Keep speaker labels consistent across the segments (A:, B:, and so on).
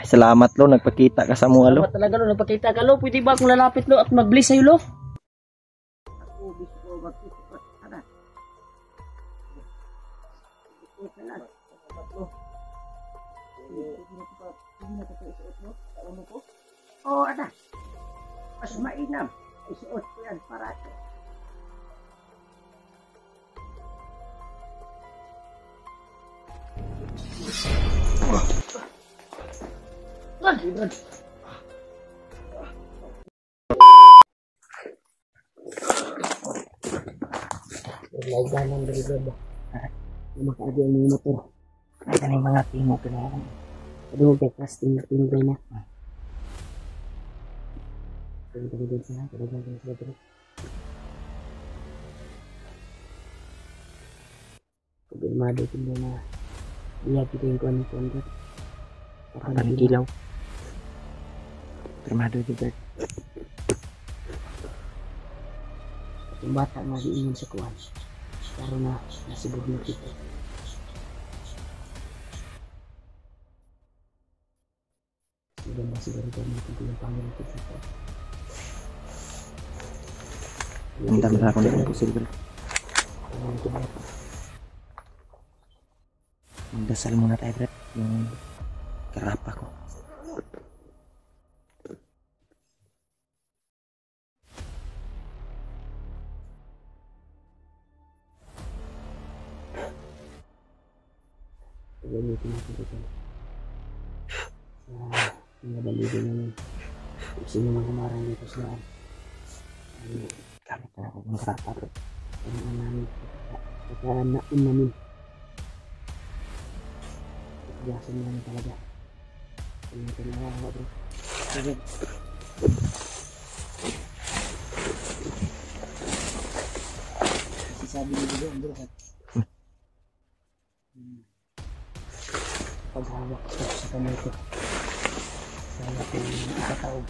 A: Salamat lo, nagpakita ka sa mga lo.
B: Salamat talaga lo, nagpakita ka lo. Pwede ba akong lalapit lo at mag-bless sa'yo lo? Ako gusto ko mag-isuot. Ano? Isuot na lang. Oo, ada. Mas mainam. Isuot ko yan para ito. Laganan dari baba. Makaagi ang motor. Ay, kanay mga tingo ko na yan. Pwede mo kaya casting na. Pwede sa Pagmado ko na iya kita yung kuwan-kuwan. Parang gilaw. Pagmado juga. Yung bata nga diingon sa kuwan. Pero na nasibog na kita. Sudah masih dari kami itu yang panggil kita.
A: Bentar aku nak pusing dulu. Dasar muna tayo Brad, yung kerap ako.
B: Nabaligo naman. Sino mga kumarang dito sa daan.
A: Kami na ako ng kerapa Brad.
B: Ano namin. Kaya nain namin. Biasa naman talaga. Kaya tinawa bro. Sige. Sabi ni bro, bro. Paghawak sa kamay ko. Saya ko ikataog.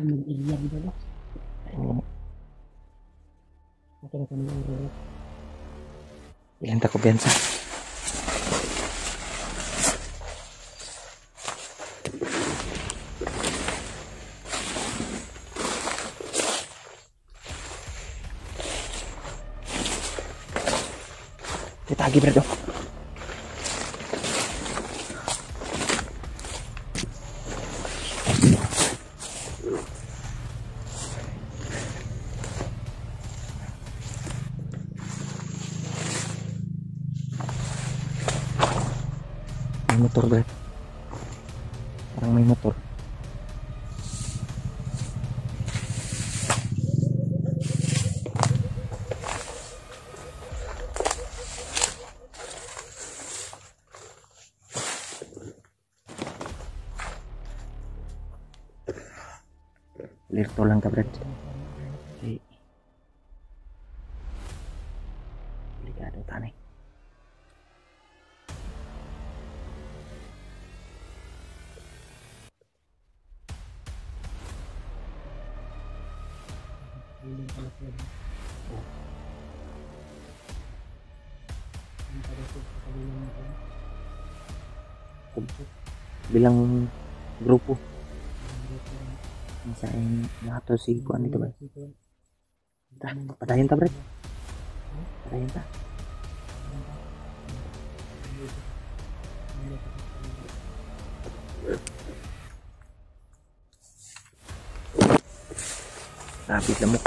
B: Mag-iriya dito ba? Makin ko naman dito.
A: Ilan ta kumpiyansa? Kita lagi Brad. May motor Brad. Parang may motor. Lirto lang ka Brad. Okay. Delikado tanay. Bilang grupo sa nato si kuan dito ba? Patayin ta Brad. Patayin ta. Rapid lamok.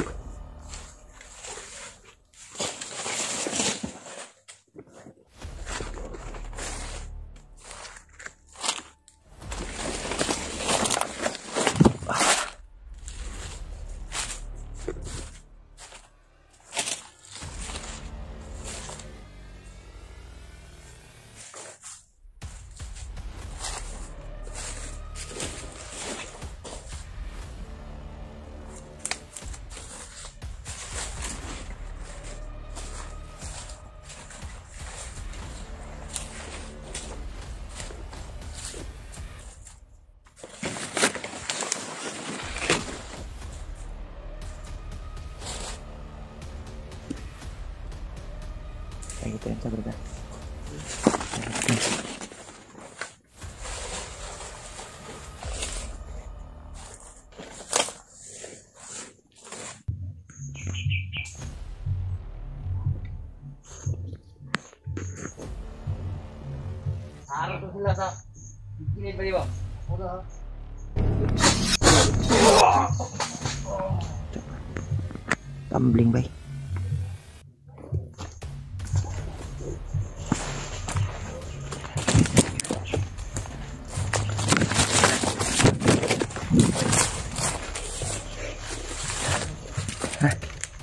A: sa brad.
B: Araw to sila sa gilid ba di ba?
A: Tumbling bay.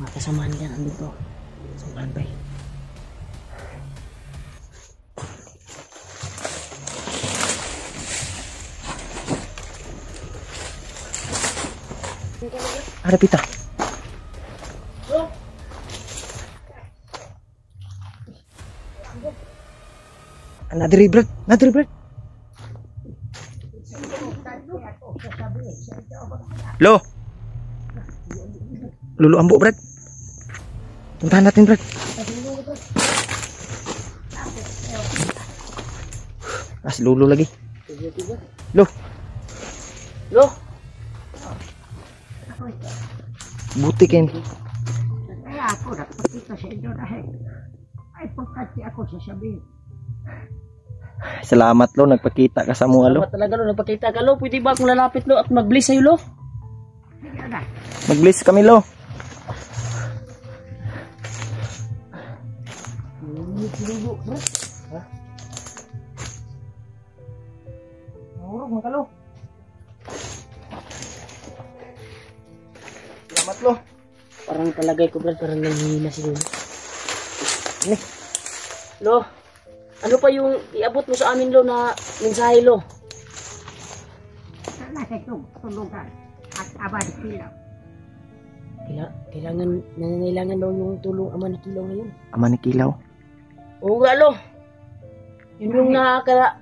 B: Mga kasamaan yan andito.
A: Saan bay? Ada pita. Nadiri brad. Lo. Lulu ambo brad. Puntahan natin brad. Mas lulu lagi. Lo.
B: Lo.
A: Buti kayo.
B: Kaya ako nakapagkita sa inyo dahil ay pagkati ako sasabihin.
A: Salamat lo, nagpakita ka sa mga lo.
B: Salamat talaga lo, nagpakita ka lo. Pwede ba akong lalapit lo at mag-bless sa'yo lo? Sige na.
A: Mag-bless kami lo.
B: Sinulo, bro. Ha? Nahurog mga lo.
A: Salamat lo.
B: Parang palagay ko brad, parang nanghihina si Lolo. Ano? Lo, ano pa yung iabot mo sa amin lo na mensahe lo?
C: Nasa tulugan at abad sila.
B: Nangangailangan lo yung tulong Ama ni Kilaw ngayon.
A: Ama ni Kilaw.
B: Oo nga lo. Yun yung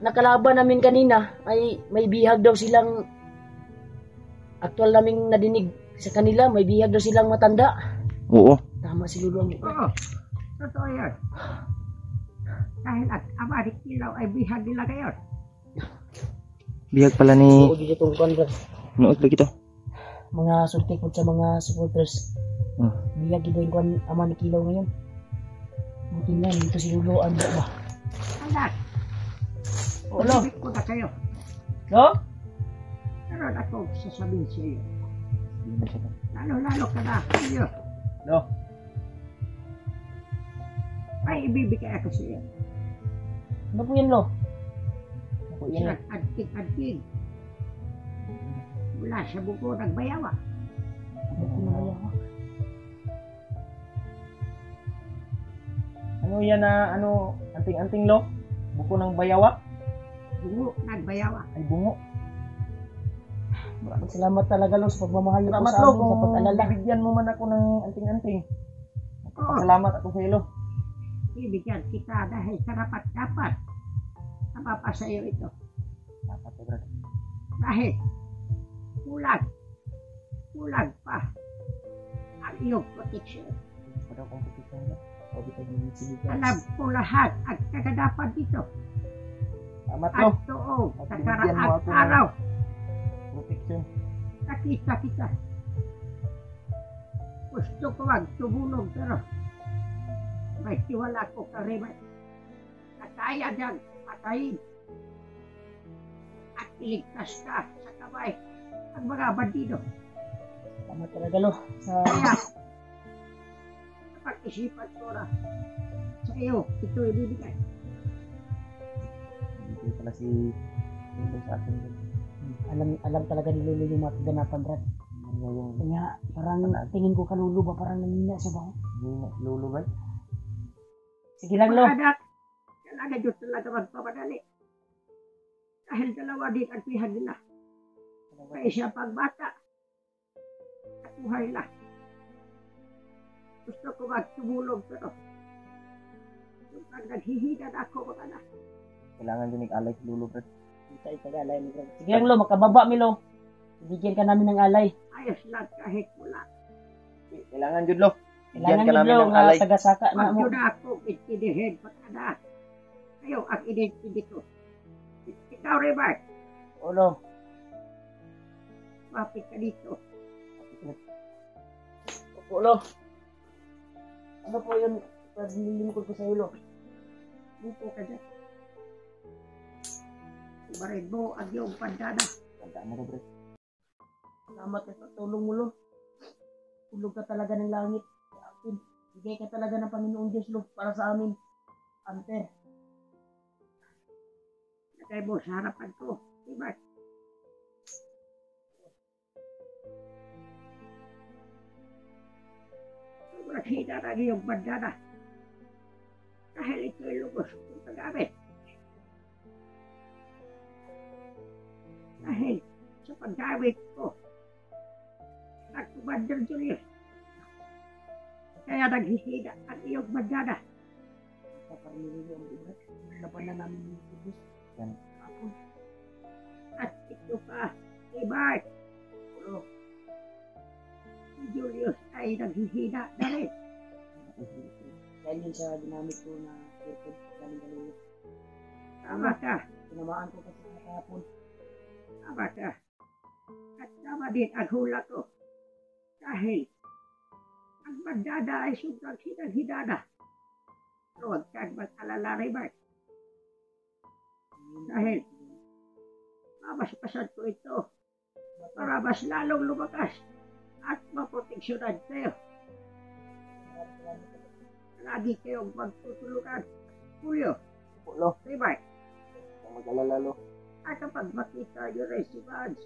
B: nakalaban namin kanina ay may bihag daw silang actual naming nadinig sa kanila, may bihag daw silang matanda.
A: Oo.
B: Tama si Lolo.
C: Oo, totoo yun. Dahil at abad sila ay bihag nila ngayon.
A: Bihag pala ni
B: Oo, dito itong kwan brad.
A: Nood lagi to.
B: Mga sulti ko sa mga supporters. Bihag ito yung kwan Ama ni Kilaw ngayon. Buti na, dito si Lolo. Ano ba?
C: Anak,
B: Oo lo.
C: sabi ko na kayo.
B: Lo?
C: Pero ako sasabihin sa iyo. Lalo ka na kayo.
B: Lo?
C: May ibibigay ako sa iyo.
B: Ano po yan lo? Ano po yan?
C: Adking. Mula sa buko nagbayawa.
B: Ano po na kaya? Ano yan na ano, anting-anting lo? Buko ng bayawa?
C: Bungo nagbayawa.
B: Ay bungo. Maraming salamat talaga lo sa pagmamahal mo
A: Salamat
B: sa
A: lo
B: amin, sa pag-alala.
A: bigyan mo man ako ng anting-anting.
C: Oo,
A: Salamat ako sa ilo.
C: ibigyan kita dahil karapat-dapat. Napapa sa iyo ito.
A: Dapat to brad.
C: Dahil kulag pa ang iyong protection.
A: Pada competition ba? O kita ginisigyan.
C: Alam ko lahat at kagadapan dito.
A: Salamat lo.
C: At tuong
A: At
C: sa
A: binigyan mo
C: karaang
A: ako ng-
C: araw,
A: Protection.
C: nakita kita. Gusto ko magtubulog pero may tiwala ko karimay. Nakaya dyan patayin at iligtas ka sa kamay ang mga bandido.
B: Salamat talaga lo sa
C: Kaya, pag-isipan ko na sa iyo, ito ibibigay.
A: Hindi pala si Lolo sa atin.
B: alam talaga ni Lolo yung mga kaganapan brad.
A: Ano yung
B: Kaya parang tingin ko kalulu ba parang nanghina sa ba?
A: Lolo ba?
B: Sige lang lo.
C: Mga anak, kailangan nyo talaga magpapadali. Dahil dalawa din ang pihan nila. Kaya siya pang bata. At buhay na. Gusto ko magtumulong pero pag naghihigan ako mga anak,
A: Kailangan din nag-alay si Lolo brad.
B: Sige lang lo, makababa mi lo. Bigyan ka namin ng alay.
C: ayos lang kahit wala.
A: Kailangan jud lo. Bigyan ka
B: Kailangan
A: namin
B: nyo
A: ng
B: nga
A: alay.
B: tagasaka na
C: Pag
B: mo.
C: yun ako, itinihin patada. Kayo, ang inintindi ko. Ikaw, Rebart,
B: Ulo.
C: mapit ka dito.
B: Ulo. Ano po yun? Nililingkod ko sa ulo.
C: Dito ka dyan. Ibarin mo ang iyong pandana.
A: Tandaan mo na, Brad.
B: Salamat sa tulong mo, Lo. Tulog ka talaga ng langit sa akin. Bigay ka talaga ng Panginoon Diyos, Lo, para sa amin. Ante.
C: Lagay mo sa harapan ko. Rebart. Nakita na iyong bandana. Dahil ito'y lubos kong tagamit. Dahil sa paggamit ko, nag-Commander Julius. Kaya naghihina ang iyong bandana.
B: Paparili niyo ang buhat. Laban na namin yung Diyos.
A: Yan.
B: Kapon.
C: At ito pa, Rebart.
B: Ulo.
C: Si Julius ay naghihina na rin.
B: Dahil yun sa ginamit ko na circuit galing galulo.
C: Tama ka.
B: Tinamaan ko kasi sa kahapon.
C: Tama ka. At tama din ang hula ko. Dahil ang bandana ay sobrang hinang-hinana. Pero huwag kang mag-alala, Rebart. Dahil mabaspasan ko ito para mas lalong lumakas at maproteksyonan kayo. Lagi kayong magtutulungan. Julio,
B: Ulo.
C: Rebart,
A: Huwag mag-alala, Lo.
C: at kapag makita nyo rin si Vance,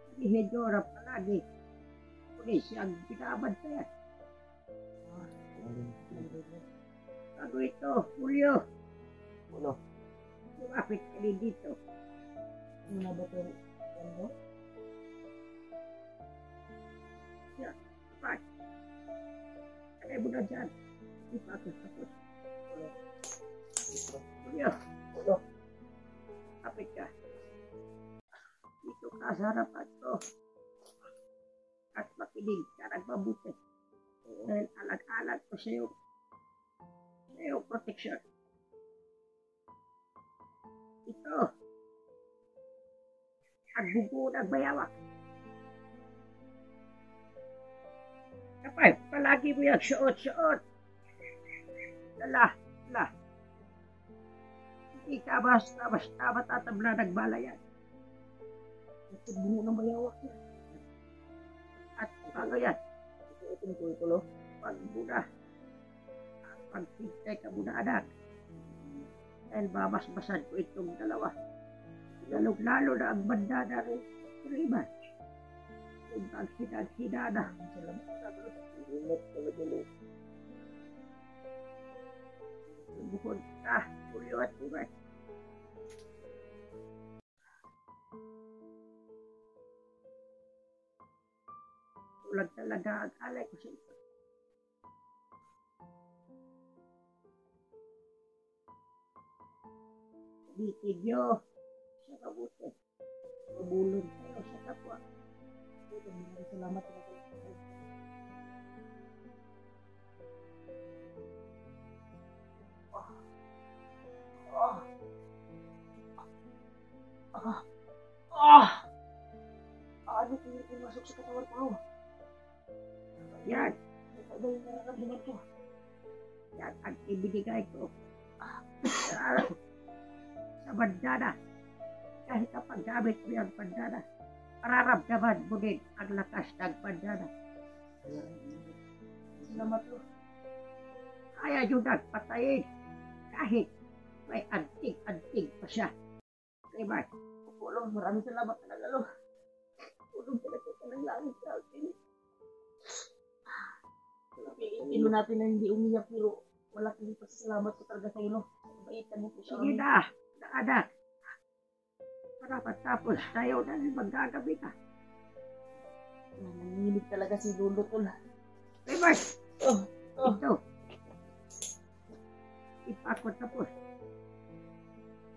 C: sabihin nyo na palagi pulis siyang binabantayan. Bago ito, Julio,
A: Ulo.
C: lumapit ka rin dito.
B: Ano na ba ito? Ano?
C: Rebart, kaya mo na dyan. Di pa ako tapos. Julio,
B: Ulo.
C: kapit ka. Dito ka sa harapan ko. At makinig ka ng mabuti. Dahil alag-alag ko sa iyong proteksyon. Ito, ang bugo ng bayawak. Kapag palagi mo yung suot-suot, dala. Hindi ka basta matatabla ng bala yan.
B: Ito bungo ng bayawak.
C: At bago yan,
B: Ito, Lo.
C: pag muna, pagpintay ka muna anak. Dahil mamasmasan ko itong dalawa. Lalong-lalo na ang bandana rin. Riman. Yung ang hinang-hinana.
B: Salamat talaga, Lo.
C: Bukod ka, Julio at Riman. Tulag talaga ang alay ko sa ito. Bitig nyo sa kabuti. Tumulong kayo sa kapwa.
B: Salamat talaga. Ano kung hindi pumasok sa katawan ko?
C: Yan,
B: Ito ba yung nararamdaman ko?
C: yan ang ibinigay ko. Sa bandana. Kahit kapag gamit mo yung bandana, mararamdaman mo din ang lakas ng bandana.
B: Salamat, Lo.
C: Kaya nyo nagpatayin kahit may antig-antig pa siya. Diba?
B: Lo, maraming salamat talaga, Lo. Tulong talaga ka ng langit sa akin. Piliin natin na hindi umiyak, pero wala kang pasasalamat ko talaga sa iyo, Lo. Mabaitan mo po sa
C: Sige
B: amin.
C: na, anak. Para matapos tayo dahil magagabi ka.
B: Nanginginig talaga si Lolo, Tol.
C: Diba?
B: Oh,
C: Ito. Ipakot tapos.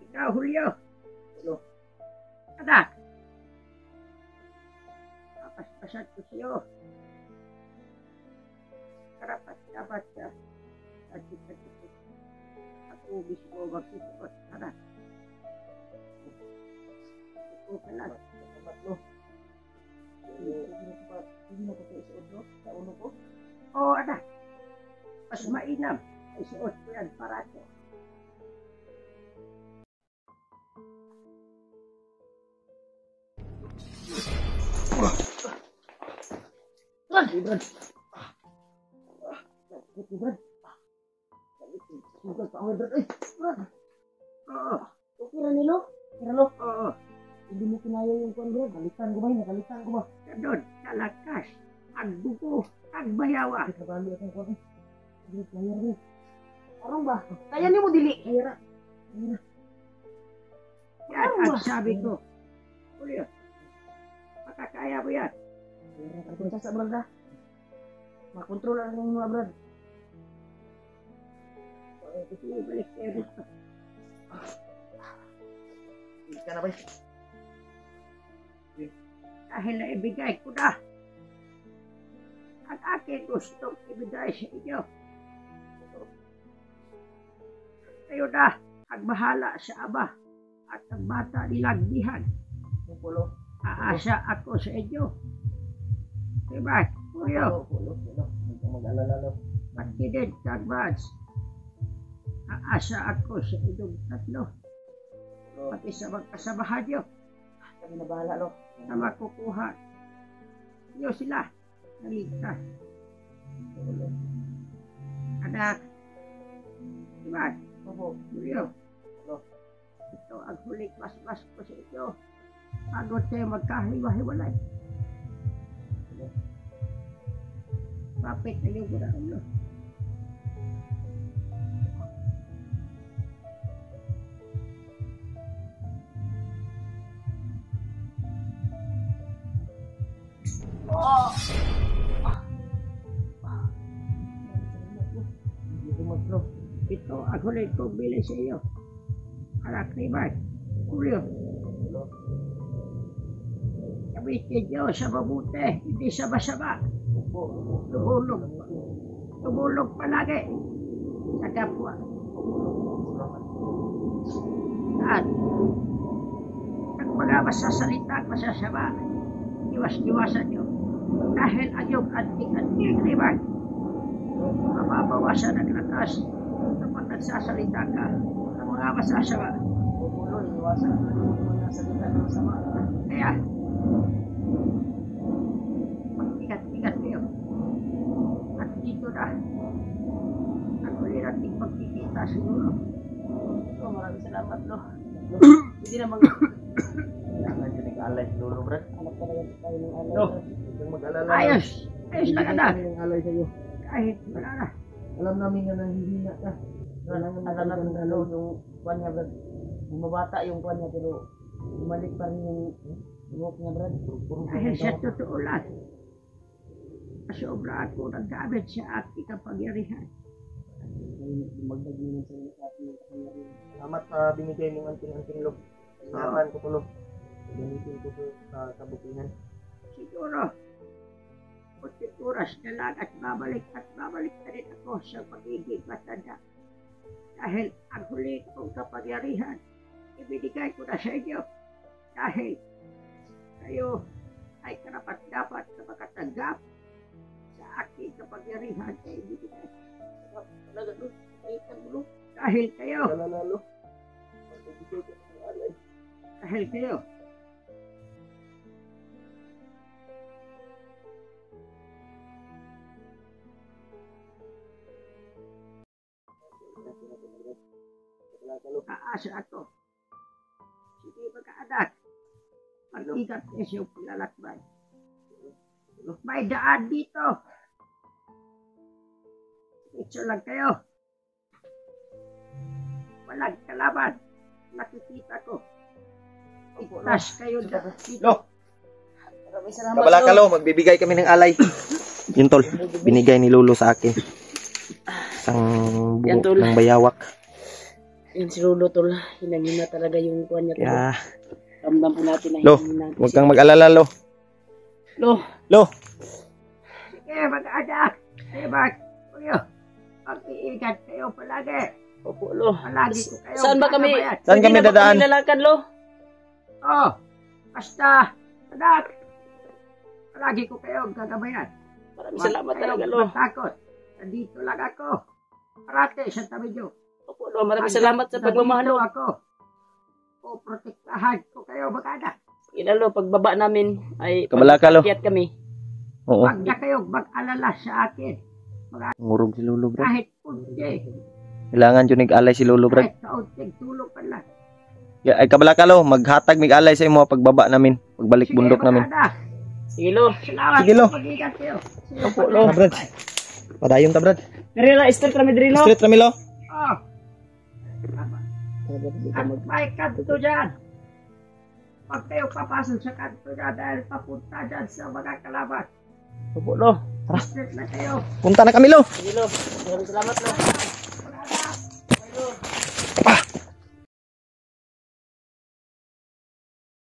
C: Ikaw, Julio.
B: Lo.
C: Anak. Papaspasan ko sa'yo. karapat dapat ka. At ako mismo magsusuot. Tara. Ito ka lang.
B: Hindi na ko sa isuot, no? Sa ulo ko.
C: Oo, anak. Mas mainam. Isuot ko yan parato.
B: Brad! Brad! Brad! Sugal pa ako, Brad. Ay, Brad!
C: Oo.
B: Okay ra nilo? Pero,
C: Oo.
B: hindi mo kinaya yung kuwan, Brad. Nakalitan ko ba? Nakalitan ko ba?
C: Kadod, kalakas. Agbuko. Agbayawa.
B: Ay, kabalo akong kuwan. Hindi, kaya rin. Parang ba? Kaya niyo mo dili. Kaya ra.
C: Yan ang sabi ko. Julio. Makakaya mo yan.
B: Punta sa Brad, ha? Makontrol lang yung mga Brad.
C: Sige, balik kayo dito.
B: Hindi ka na ba?
C: Dahil naibigay ko na. Ang aking gustong ibigay sa inyo. Kayo na ang bahala sa ama at ang bata nilang bihan.
B: Yung pulo.
C: Aasa ako sa inyo. Diba? Kuya,
B: Pulo. Hindi ka mag-alala, lo.
C: magkidid kang Mads. Aasa ako sa inyong tatlo. Pati sa magkasamahan nyo
B: Kami na bahala, lo.
C: na makukuha. Nyo sila. Naligtas. Anak. Diba?
B: Opo.
C: Julio. Ito ang huling mas-mas ko sa inyo. Bago tayo magkahiwa-hiwalay. Kapit na yung muna ulo.
B: Hindi ko mag-bro.
C: Ito ang huling kong bili sa iyo. Anak ni Mark. Julio. Gamitin nyo sa mabuti, hindi sa masama. Tumulong. Tumulong palagi sa kapwa. At ang mga masasalita at masasama, iwas-iwasan nyo. Dahil ang iyong anting-anting, di ba? Mababawasan ang lakas kapag nagsasalita ka ng mga masasama.
B: Pulo, iwasan ko yung mga salita ng sama.
C: Kaya, mag-ingat-ingat kayo. At dito na, ang huli nating magkikita siguro.
B: Oh, maraming salamat, lo. Hindi na mag... Kailangan yun nag-alay si Lolo, Brad. Anak talaga tayo ng alay.
D: No, huwag mag-alala.
C: Ayos! Ayos lang anak!
D: Kami ng alay sa'yo.
C: Kahit wala na.
D: Alam namin na nanghihina ka.
B: Alam natin ano, yung kuwan niya, Brad. Bumabata yung kuwan niya, pero bumalik pa rin yung buhok niya, Brad.
C: Dahil sa totoo lang, sobra ako naggamit sa aking kapangyarihan.
B: Magdagin sa inyo sa ating kapangyarihan.
D: Salamat sa binigay mong anting-anting log. Sinapan ko tulo. Gamitin ko sa kabutihan.
C: Siguro, kunting oras na lang at babalik na rin ako sa pagiging matanda. Dahil ang huli kong kapangyarihan, ibinigay ko na sa inyo. Dahil kayo ay karapat-dapat na makatanggap sa aking kapangyarihan na ibinigay.
B: Talaga, lo. Ay, tangulo.
C: Dahil kayo,
D: Alala lo. Magbibigay ko ng alay.
C: dahil kayo, aasa ako. Sige magkaanak, mag-ingat kayo sa iyong paglalakbay. May daan dito. Ito lang kayo. Walang kalaban. Nakikita ko. Itas kayo dito.
D: Lo,
B: Maraming salamat,
D: kabala ka
B: lo.
D: lo. Magbibigay kami ng alay.
A: Yun tol, binigay ni Lolo sa akin. Isang
B: Yan,
A: buo
B: tol.
A: ng bayawak.
B: Yan si Lolo, tol. Hinangina talaga yung kuwan niya, tol.
A: Kaya,
B: Ramdam po natin na
A: Lo,
B: hinangina natin.
A: huwag kang mag-alala Lo.
B: Lo,
A: Lo,
C: Sige mag-anak. Sige kayo. Mag-iingat kayo palagi.
B: Opo, lo.
C: Palagi ko kayo.
B: Saan ba kami?
C: gagabayan.
A: Saan kami
B: Pwede na ba
A: dadaan?
B: kami lalakad, lo?
C: Oh, basta, anak. Palagi ko kayo gagabayan.
B: Maraming salamat
C: Huwag
B: talaga,
C: kayong
B: lo.
C: matakot. Nandito lang ako. Parate sa tabi nyo.
B: Opo, lo. Maraming salamat sa pagmamahal, lo.
C: Nandito ako. O, protektahan ko kayo, mag-anak.
B: Sige na, lo. Pagbaba namin ay
A: Kabalaka, lo.
B: pagkakyat kami.
A: Oo.
C: Huwag na kayo mag-alala sa akin.
A: Ngurog si Lolo, Brad.
C: Kahit punti.
A: Kailangan yun alay si Lolo, Brad.
C: Kahit kaunting tulong pa lang.
A: Ay, kabalaka, lo. Maghatag mig-alay sa imo pagbaba namin. Pagbalik bundok namin.
C: mag-anak.
B: Sige, lo.
C: Salamat.
A: Sige, lo.
C: Mag-ingat kayo. Sige,
B: Opo, lo.
A: Brad. Padayon ta, Brad.
B: Diri lang, straight kami diri, lo.
A: Street kami, lo.
C: Oh, at may kanto dyan. Huwag kayo papasok sa kanto dyan dahil papunta dyan sa mga kalaban.
B: Opo, lo.
C: Straight na kayo.
A: Punta na kami, lo.
B: Sige, lo. Maraming salamat, lo.